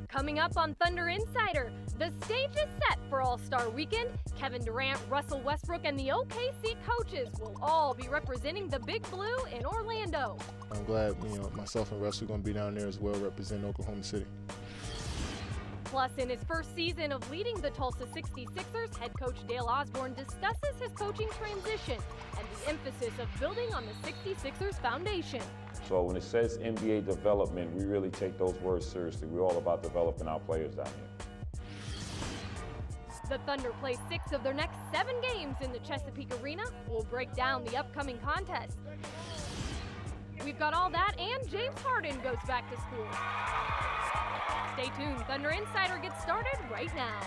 Coming up on Thunder Insider, the stage is set for All-Star Weekend. Kevin Durant, Russell Westbrook, and the OKC coaches will all be representing the Big Blue in Orlando. I'm glad, myself and Russ are going to be down there as well, representing Oklahoma City. Plus, in his first season of leading the Tulsa 66ers, head coach Dale Osborne discusses his coaching transition and the emphasis of building on the 66ers foundation. So when it says NBA development, we really take those words seriously. We're all about developing our players down here. The Thunder play 6 of their next 7 games in the Chesapeake Arena. We'll break down the upcoming contest. We've got all that, and James Harden goes back to school. Stay tuned. Thunder Insider gets started right now.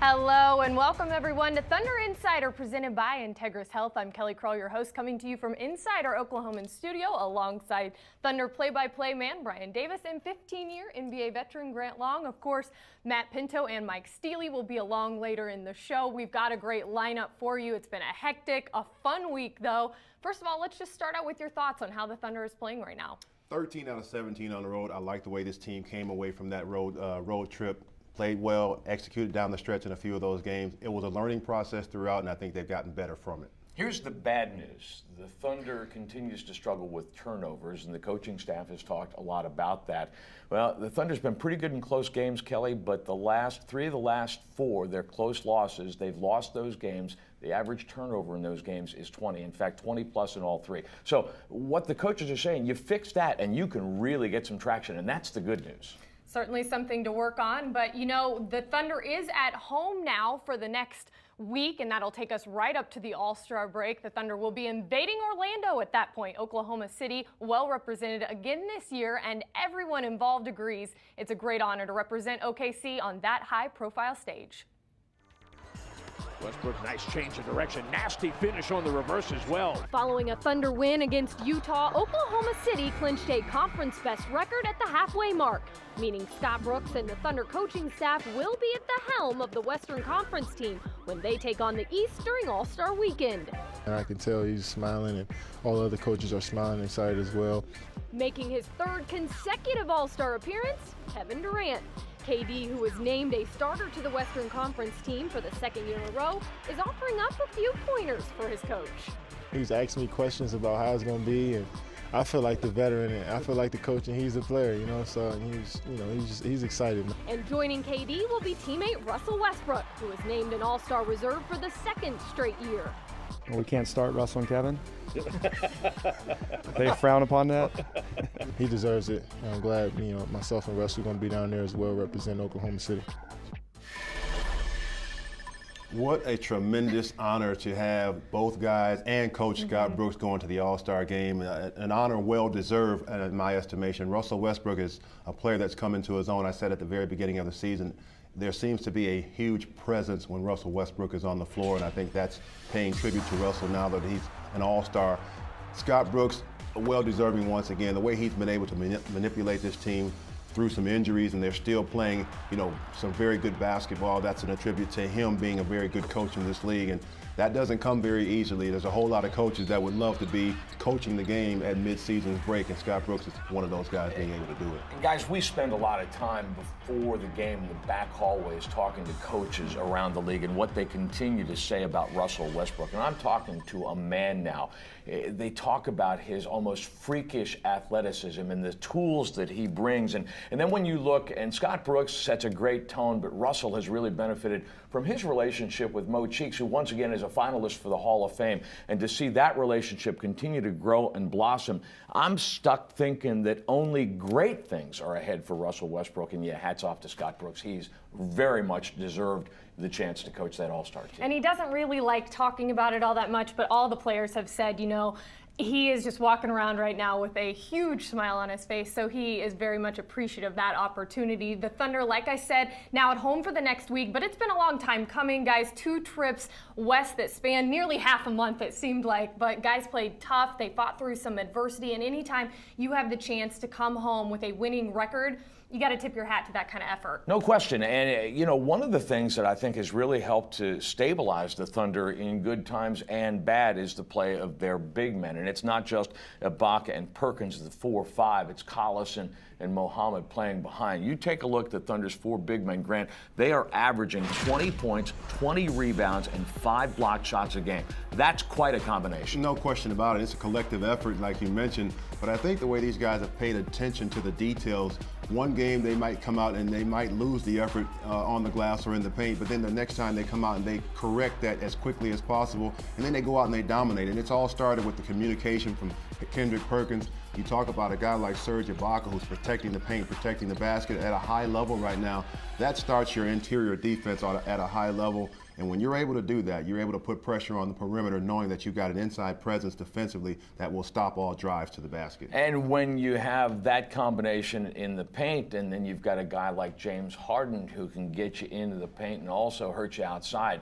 Hello and welcome everyone to Thunder Insider presented by Integris Health. I'm Kelly Kroll, your host, coming to you from inside our Oklahoman studio alongside Thunder play-by-play man Brian Davis and 15-year NBA veteran Grant Long. Of course, Matt Pinto and Mike Steele will be along later in the show. We've got a great lineup for you. It's been a hectic, a fun week though. First of all, let's just start out with your thoughts on how the Thunder is playing right now. 13 out of 17 on the road. I like the way this team came away from that road trip. Played well, executed down the stretch in a few of those games. It was a learning process throughout, and I think they've gotten better from it. Here's the bad news. The Thunder continues to struggle with turnovers, and the coaching staff has talked a lot about that. Well, the Thunder's been pretty good in close games, Kelly, but three of the last 4, they're close losses. They've lost those games. The average turnover in those games is 20. In fact, 20 plus in all 3. So what the coaches are saying, you fix that, and you can really get some traction, and that's the good news. Certainly something to work on, but the Thunder is at home now for the next week, and that'll take us right up to the All-Star break. The Thunder will be invading Orlando at that point. Oklahoma City, well represented again this year, and everyone involved agrees it's a great honor to represent OKC on that high-profile stage. Westbrook, nice change of direction. Nasty finish on the reverse as well. Following a Thunder win against Utah, Oklahoma City clinched a conference best record at the halfway mark, meaning Scott Brooks and the Thunder coaching staff will be at the helm of the Western Conference team when they take on the East during All-Star Weekend. And I can tell he's smiling, and all the other coaches are smiling and excited as well. Making his 3rd consecutive All-Star appearance, Kevin Durant. KD, who was named a starter to the Western Conference team for the 2nd year in a row, is offering up a few pointers for his coach. He's asking me questions about how it's going to be, and I feel like the veteran, and I feel like the coach, and he's the player, so he's excited. And joining KD will be teammate Russell Westbrook, who was named an All-Star reserve for the 2nd straight year. Well, we can't start Russell and Kevin. They frown upon that. He deserves it. I'm glad, myself and Russ are going to be down there as well, representing Oklahoma City. What a tremendous honor to have both guys and Coach Scott Brooks going to the All-Star game. An honor well-deserved in my estimation. Russell Westbrook is a player that's come into his own. I said at the very beginning of the season, there seems to be a huge presence when Russell Westbrook is on the floor, and I think that's paying tribute to Russell now that he's an All-Star. Scott Brooks, well-deserving once again. The way he's been able to manipulate this team through some injuries, and they're still playing, some very good basketball. That's an attribute to him being a very good coach in this league, and that doesn't come very easily. There's a whole lot of coaches that would love to be coaching the game at mid-season break, and Scott Brooks is one of those guys being able to do it. And guys, we spend a lot of time before the game in the back hallways talking to coaches around the league and what they continue to say about Russell Westbrook. And I'm talking to a man now. They talk about his almost freakish athleticism and the tools that he brings. And then when you look, and Scott Brooks sets a great tone, but Russell has really benefited from his relationship with Mo Cheeks, who once again is a finalist for the Hall of Fame. And to see that relationship continue to grow and blossom, I'm stuck thinking that only great things are ahead for Russell Westbrook. And yeah, hats off to Scott Brooks. He's very much deserved the chance to coach that All-Star team. And he doesn't really like talking about it all that much, but all the players have said, He is just walking around right now with a huge smile on his face, so he is very much appreciative of that opportunity. The Thunder, like I said, now at home for the next week, but it's been a long time coming, guys. 2 trips west that spanned nearly half a month, it seemed like, but guys played tough. They fought through some adversity, and anytime you have the chance to come home with a winning record, you got to tip your hat to that kind of effort. No question. And, you know, one of the things that I think has really helped to stabilize the Thunder in good times and bad is the play of their big men. And it's not just Ibaka and Perkins, the 4-5. It's Collison and Mohammed playing behind. You take a look at the Thunder's 4 big men, Grant. They are averaging 20 points, 20 rebounds, and 5 block shots a game. That's quite a combination. No question about it. It's a collective effort, like you mentioned. But I think the way these guys have paid attention to the details, one game they might come out and they might lose the effort on the glass or in the paint, but then the next time they come out and they correct that as quickly as possible, and then they go out and they dominate. And it's all started with the communication from Kendrick Perkins. You talk about a guy like Serge Ibaka who's protecting the paint, protecting the basket at a high level right now. That starts your interior defense at a high level. And when you're able to do that, you're able to put pressure on the perimeter knowing that you've got an inside presence defensively that will stop all drives to the basket. And when you have that combination in the paint, and then you've got a guy like James Harden who can get you into the paint and also hurt you outside,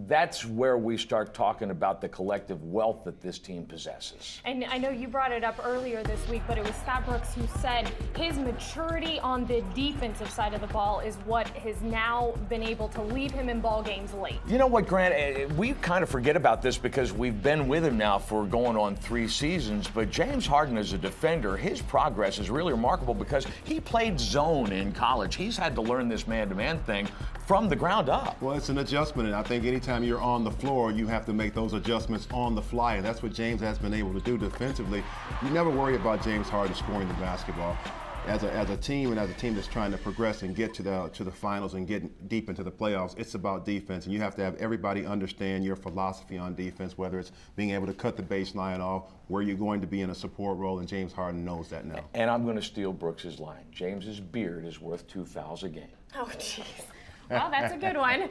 that's where we start talking about the collective wealth that this team possesses. And I know you brought it up earlier this week, but it was Scott Brooks who said his maturity on the defensive side of the ball is what has now been able to leave him in ball games late. You know what, Grant? We kind of forget about this because we've been with him now for going on 3 seasons, but James Harden as a defender, his progress is really remarkable because he played zone in college. He's had to learn this man-to-man thing from the ground up. Well, it's an adjustment, and I think anytime you're on the floor, you have to make those adjustments on the fly, and that's what James has been able to do defensively. You never worry about James Harden scoring the basketball. As a team and as a team that's trying to progress and get to the finals and get deep into the playoffs, it's about defense, and you have to have everybody understand your philosophy on defense, whether it's being able to cut the baseline off, where you're going to be in a support role, and James Harden knows that now. And I'm going to steal Brooks's line. James's beard is worth 2 fouls a game. Oh, jeez. Well, that's a good one.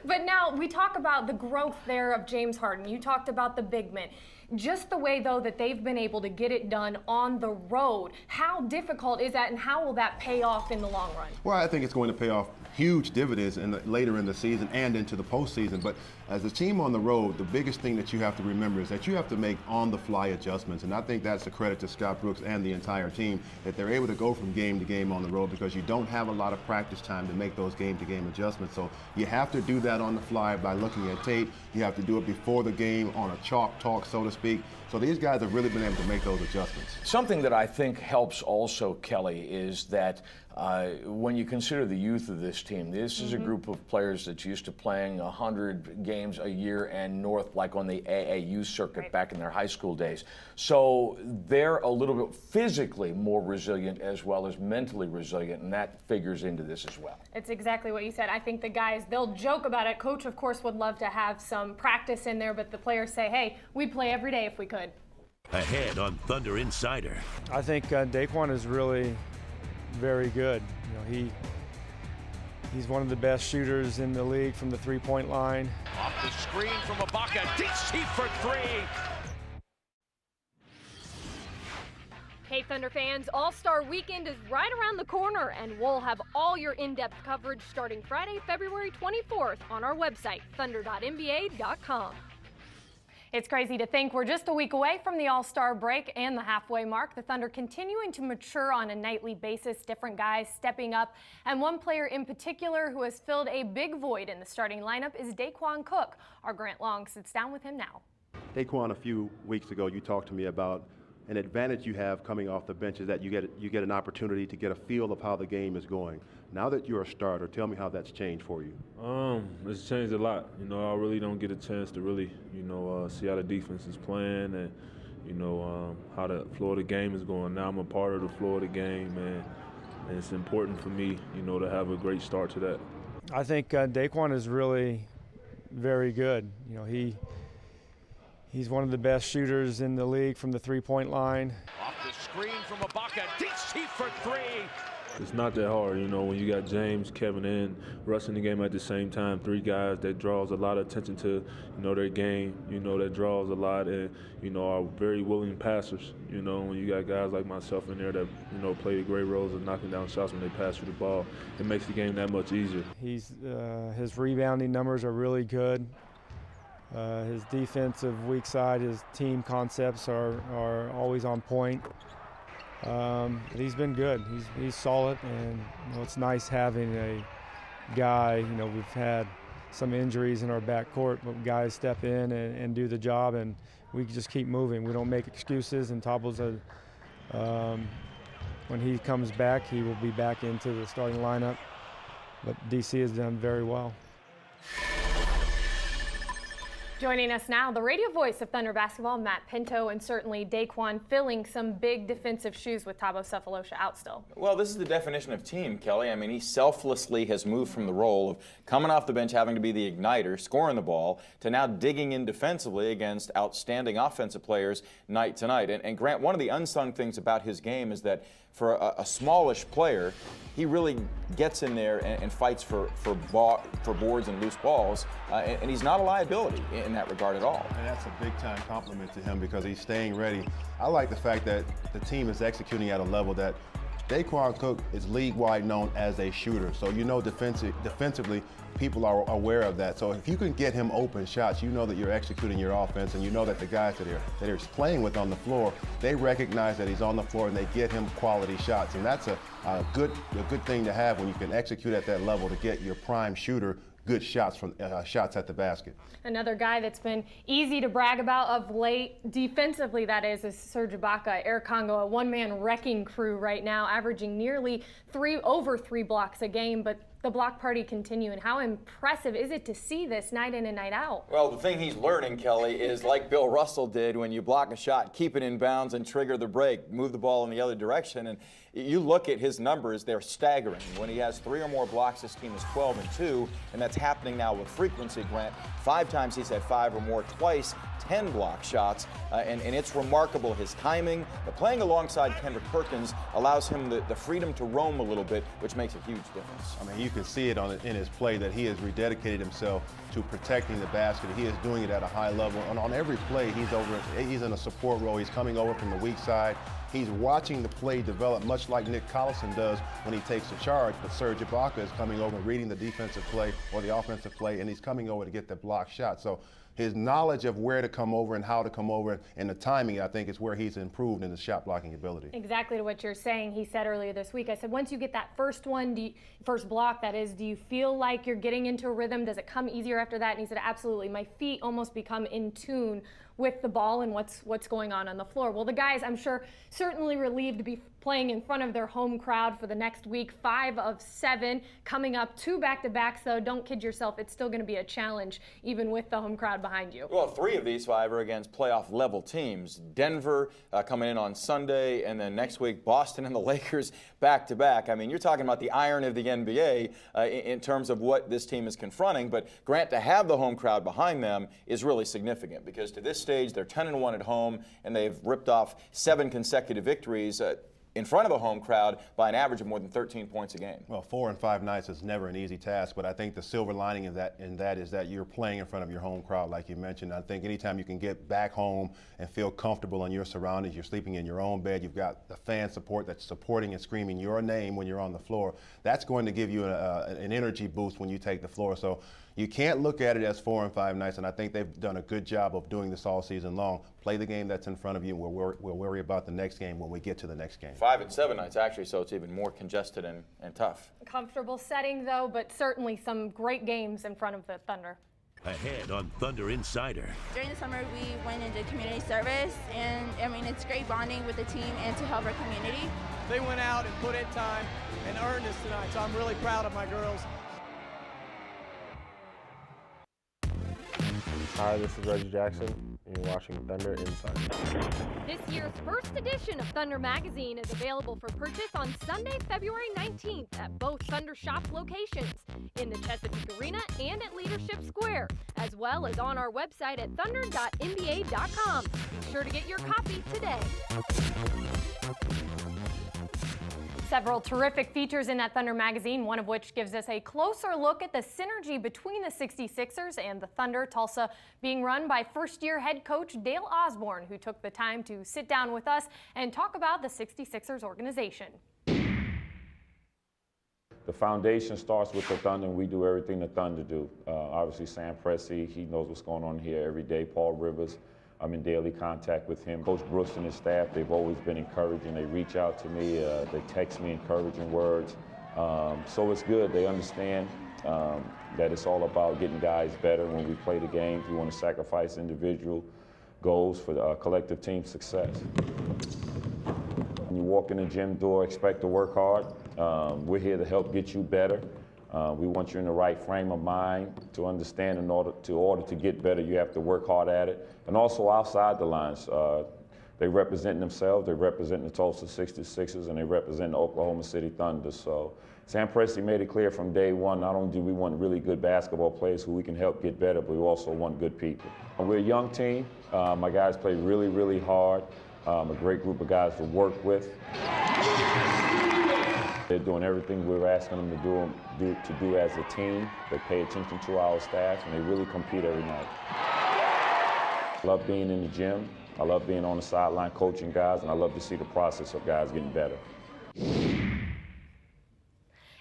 But now we talk about the growth there of James Harden. You talked about the big men. Just the way, though, that they've been able to get it done on the road. How difficult is that, and how will that pay off in the long run? Well, I think it's going to pay off huge dividends later in the season and into the postseason. But as a team on the road, the biggest thing that you have to remember is that you have to make on-the-fly adjustments. And I think that's a credit to Scott Brooks and the entire team, that they're able to go from game to game on the road because you don't have a lot of practice time to make those game-to-game adjustments. So you have to do that on the fly by looking at tape. You have to do it before the game on a chalk talk, so to speak. So these guys have really been able to make those adjustments. Something that I think helps also, Kelly, is that when you consider the youth of this team, this is a group of players that's used to playing 100 games a year and north, like on the AAU circuit back in their high school days. So they're a little bit physically more resilient as well as mentally resilient, and that figures into this as well. It's exactly what you said. I think the guys, they'll joke about it. Coach, of course, would love to have some practice in there, but the players say, hey, we'd play every day if we could. Ahead on Thunder Insider. I think Daquan is really very good. You know, he's one of the best shooters in the league from the three-point line. Off the screen from Ibaka, deep for 3. Hey Thunder fans, All-Star Weekend is right around the corner, and we'll have all your in-depth coverage starting Friday, February 24th on our website, thunder.nba.com. It's crazy to think we're just a week away from the All-Star break and the halfway mark. The Thunder continuing to mature on a nightly basis, different guys stepping up. And one player in particular who has filled a big void in the starting lineup is Daquan Cook. Our Grant Long sits down with him now. Daquan, a few weeks ago, you talked to me about an advantage you have coming off the bench is that you get an opportunity to get a feel of how the game is going. Now that you're a starter, tell me how that's changed for you. It's changed a lot. You know, I really don't get a chance to really, see how the defense is playing and, how the flow of the game is going. Now I'm a part of the flow of the game, and it's important for me, to have a great start to that. I think Daquan is really very good. You know, he's one of the best shooters in the league from the three-point line. Off the screen from Ibaka, deep for 3. It's not that hard, you know, when you got James, Kevin, and Russ in the game at the same time, three guys that draws a lot of attention to, you know, their game, you know, that draws a lot and, you know, are very willing passers. You know, when you got guys like myself in there that, you know, play great roles of knocking down shots when they pass you the ball, it makes the game that much easier. His rebounding numbers are really good. His defensive weak side, his team concepts are always on point. But he's been good. He's solid, and you know, it's nice having a guy. You know, we've had some injuries in our backcourt, but guys step in and do the job, and we just keep moving. We don't make excuses. And Topple's when he comes back, he will be back into the starting lineup. But DC has done very well. Joining us now, the radio voice of Thunder basketball, Matt Pinto, and certainly Daquan filling some big defensive shoes with Thabo Sefolosha out still. Well, this is the definition of team, Kelly. I mean, he selflessly has moved from the role of coming off the bench, having to be the igniter, scoring the ball, to now digging in defensively against outstanding offensive players night to night. And Grant, one of the unsung things about his game is that for a smallish player, he really gets in there and fights for boards and loose balls, and he's not a liability in that regard at all. And that's a big-time compliment to him because he's staying ready. I like the fact that the team is executing at a level that Daquan Cook is league-wide known as a shooter. So you know defensively, people are aware of that. So if you can get him open shots, you know that you're executing your offense, and you know that the guys that are playing with on the floor, they recognize that he's on the floor and they get him quality shots. And that's a good thing to have when you can execute at that level to get your prime shooter good shots from shots at the basket. Another guy that's been easy to brag about of late, defensively that is Serge Ibaka. Air Congo, a one-man wrecking crew right now, averaging nearly over three blocks a game, but the block party continuing. How impressive is it to see this night in and night out? Well, the thing he's learning, Kelly, is like Bill Russell did, when you block a shot, keep it in bounds and trigger the break, move the ball in the other direction. And you look at his numbers, they're staggering. When he has 3 or more blocks, his team is 12-2, and that's happening now with frequency, Grant. 5 times he's had 5 or more, twice 10 block shots, and it's remarkable, his timing. But playing alongside Kendrick Perkins allows him the freedom to roam a little bit, which makes a huge difference. I mean, you can see it in his play that he has rededicated himself to protecting the basket. He is doing it at a high level, and on every play he's in a support role. He's coming over from the weak side. He's watching the play develop, much like Nick Collison does when he takes the charge. But Serge Ibaka is coming over, reading the defensive play or the offensive play, and he's coming over to get the block shot. So his knowledge of where to come over and how to come over and the timing, I think, is where he's improved in his shot blocking ability. Exactly to what you're saying. He said earlier this week, I said, once you get that first one, first block, that is, do you feel like you're getting into a rhythm? Does it come easier after that? And he said, absolutely. My feet almost become in tune with the ball and what's going on the floor. Well, the guys, I'm sure, certainly relieved to be playing in front of their home crowd for the next week. 5 of 7 coming up, 2 back-to-backs, though. Don't kid yourself, it's still going to be a challenge, even with the home crowd behind you. Well, 3 of these 5 are against playoff-level teams. Denver coming in on Sunday, and then next week, Boston and the Lakers back-to-back. I mean, you're talking about the iron of the NBA in terms of what this team is confronting, but Grant, to have the home crowd behind them is really significant, because to this stage, they're 10-1 at home, and they've ripped off 7 consecutive victories in front of a home crowd by an average of more than 13 points a game. Well, 4 and 5 nights is never an easy task, but I think the silver lining of that is that you're playing in front of your home crowd, like you mentioned. I think anytime you can get back home and feel comfortable in your surroundings, you're sleeping in your own bed, you've got the fan support that's supporting and screaming your name when you're on the floor, that's going to give you an energy boost when you take the floor. So you can't look at it as 4 and 5 nights, and I think they've done a good job of doing this all season long. Play the game that's in front of you, and we'll worry about the next game when we get to the next game. 5 and 7 nights, actually, so it's even more congested and tough. Comfortable setting, though, but certainly some great games in front of the Thunder. Ahead on Thunder Insider. During the summer, we went into community service, and I mean, it's great bonding with the team and to help our community. They went out and put in time and earned this tonight, so I'm really proud of my girls. Hi, this is Reggie Jackson, and you're watching Thunder Insider. This year's first edition of Thunder Magazine is available for purchase on Sunday, February 19th at both Thunder Shop locations, in the Chesapeake Arena and at Leadership Square, as well as on our website at thunder.nba.com. Be sure to get your copy today. Several terrific features in that Thunder magazine, one of which gives us a closer look at the synergy between the 66ers and the Thunder. Tulsa being run by first-year head coach Dale Osborne, who took the time to sit down with us and talk about the 66ers organization. The foundation starts with the Thunder, and we do everything the Thunder do. Obviously, Sam Presti, he knows what's going on here every day. Paul Rivers, I'm in daily contact with him. Coach Brooks and his staff, they've always been encouraging. They reach out to me, they text me encouraging words. So it's good. They understand that it's all about getting guys better. When we play the games, we want to sacrifice individual goals for the collective team success. When you walk in the gym door, expect to work hard. We're here to help get you better. We want you in the right frame of mind to understand in order to get better, you have to work hard at it. And also outside the lines, they represent themselves, they represent the Tulsa 66ers, and they represent the Oklahoma City Thunder. So Sam Presti made it clear from day one, not only do we want really good basketball players who we can help get better, but we also want good people. We're a young team. My guys play really, really hard. A great group of guys to work with. They're doing everything we're asking them to do as a team. They pay attention to our staff, and they really compete every night. I love being in the gym. I love being on the sideline coaching guys, and I love to see the process of guys getting better.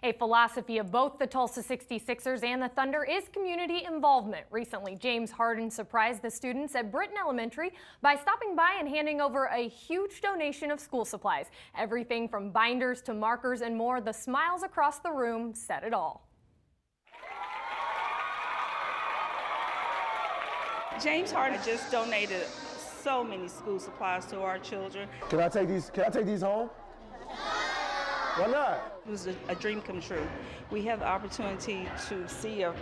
A philosophy of both the Tulsa 66ers and the Thunder is community involvement. Recently, James Harden surprised the students at Britton Elementary by stopping by and handing over a huge donation of school supplies. Everything from binders to markers and more. The smiles across the room said it all. James Harden just donated so many school supplies to our children. Can I take these home? Why not? It was a dream come true. We have the opportunity to see a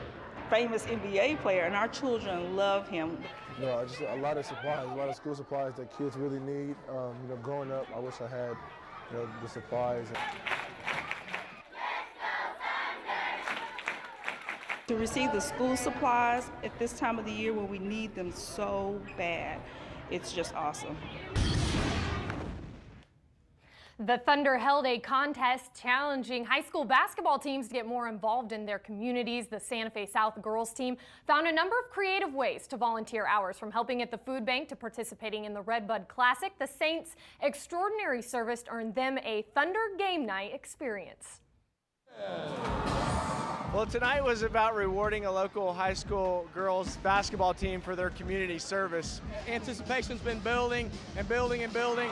famous NBA player, and our children love him. You know, just a lot of supplies, a lot of school supplies that kids really need. You know, growing up, I wish I had, you know, the supplies. To receive the school supplies at this time of the year when we need them so bad, it's just awesome. The Thunder held a contest challenging high school basketball teams to get more involved in their communities. The Santa Fe South girls team found a number of creative ways to volunteer hours, from helping at the food bank to participating in the Redbud Classic. The Saints' extraordinary service earned them a Thunder game night experience. Well, tonight was about rewarding a local high school girls basketball team for their community service. Anticipation's been building and building and building.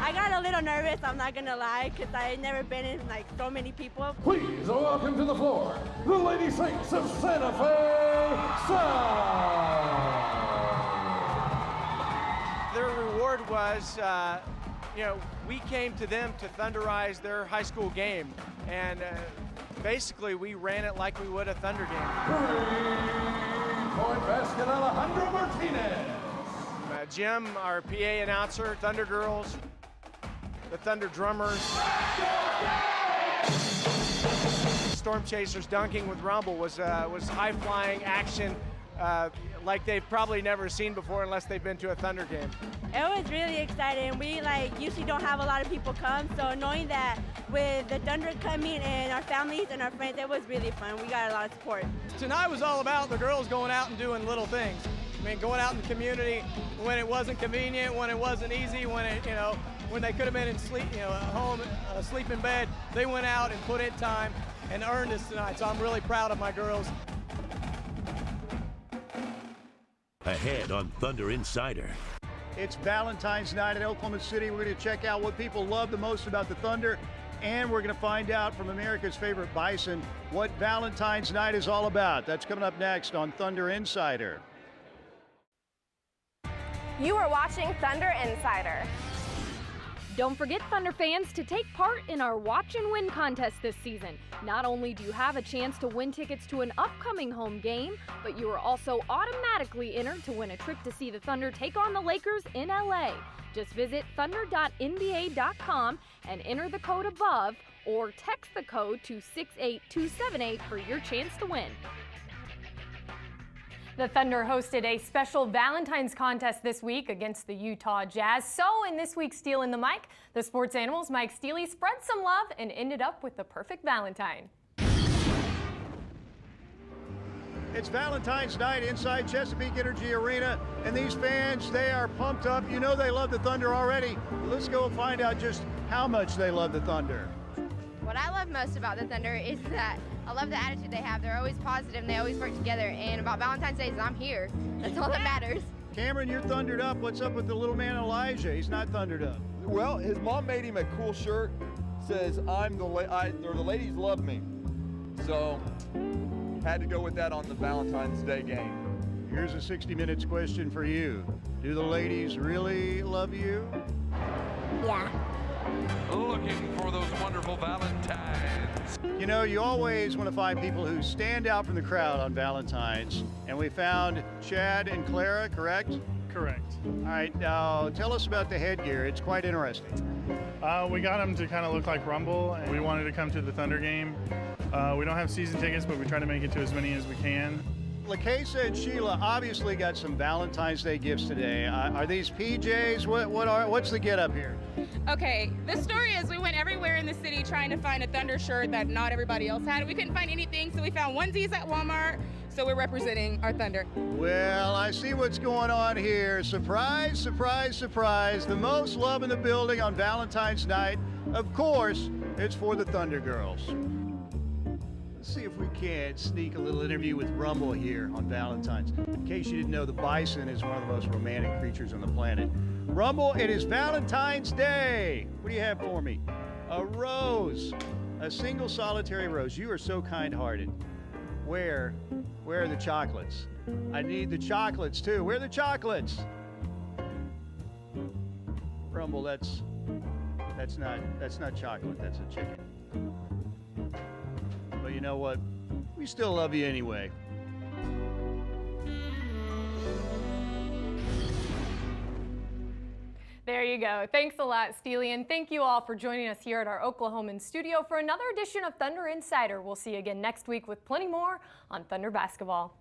I got a little nervous, I'm not gonna lie, because I had never been in like so many people. Please welcome to the floor, the Lady Saints of Santa Fe South. Their reward was, you know, we came to them to Thunderize their high school game, and basically we ran it like we would a Thunder game. 3-point basket, Alejandro Martinez. Jim, our PA announcer, Thunder girls, the Thunder drummers, Storm Chasers dunking with Rumble was high-flying action like they've probably never seen before unless they've been to a Thunder game. It was really exciting. We usually don't have a lot of people come, so knowing that with the Thunder coming and our families and our friends, it was really fun. We got a lot of support. Tonight was all about the girls going out and doing little things. I mean, going out in the community when it wasn't convenient, when it wasn't easy, when it, you know, when they could have been in sleep, you know, at home, sleep in bed, they went out and put in time and earned this tonight. So I'm really proud of my girls. Ahead on Thunder Insider. It's Valentine's night in Oklahoma City. We're going to check out what people love the most about the Thunder, and we're going to find out from America's favorite Bison what Valentine's night is all about. That's coming up next on Thunder Insider. You are watching Thunder Insider. Don't forget, Thunder fans, to take part in our Watch and Win contest this season. Not only do you have a chance to win tickets to an upcoming home game, but you are also automatically entered to win a trip to see the Thunder take on the Lakers in LA. Just visit thunder.nba.com and enter the code above, or text the code to 68278 for your chance to win. The Thunder hosted a special Valentine's contest this week against the Utah Jazz. So in this week's Steal in the Mic, the sports animals Mike Steely spread some love and ended up with the perfect Valentine. It's Valentine's night inside Chesapeake Energy Arena, and these fans, they are pumped up. You know they love the Thunder already. Let's go find out just how much they love the Thunder. What I love most about the Thunder is that I love the attitude they have. They're always positive and they always work together. And about Valentine's Day is I'm here. That's all that matters. Cameron, you're thundered up. What's up with the little man Elijah? He's not thundered up. Well, his mom made him a cool shirt. Says the ladies love me. So had to go with that on the Valentine's Day game. Here's a 60 Minutes question for you. Do the ladies really love you? Yeah. Looking for those wonderful Valentines. You know, you always want to find people who stand out from the crowd on Valentine's. And we found Chad and Clara, correct? Correct. All right, now tell us about the headgear. It's quite interesting. We got them to kind of look like Rumble, and we wanted to come to the Thunder game. We don't have season tickets, but we try to make it to as many as we can. LaCasa and Sheila obviously got some Valentine's Day gifts today. Are these PJs? What's the get up here? Okay, the story is we went everywhere in the city trying to find a Thunder shirt that not everybody else had. We couldn't find anything, so we found onesies at Walmart. So we're representing our Thunder. Well, I see what's going on here. Surprise, surprise, surprise. The most love in the building on Valentine's night. Of course, it's for the Thunder girls. Let's see if we can sneak a little interview with Rumble here on Valentine's. In case you didn't know, the bison is one of the most romantic creatures on the planet. Rumble, it is Valentine's Day. What do you have for me? A rose. A single solitary rose. You are so kind-hearted. Where are the chocolates? I need the chocolates too. Where are the chocolates? Rumble, that's not chocolate, that's a chicken. But you know what? We still love you anyway. There you go. Thanks a lot, Steely, and thank you all for joining us here at our Oklahoman studio for another edition of Thunder Insider. We'll see you again next week with plenty more on Thunder basketball.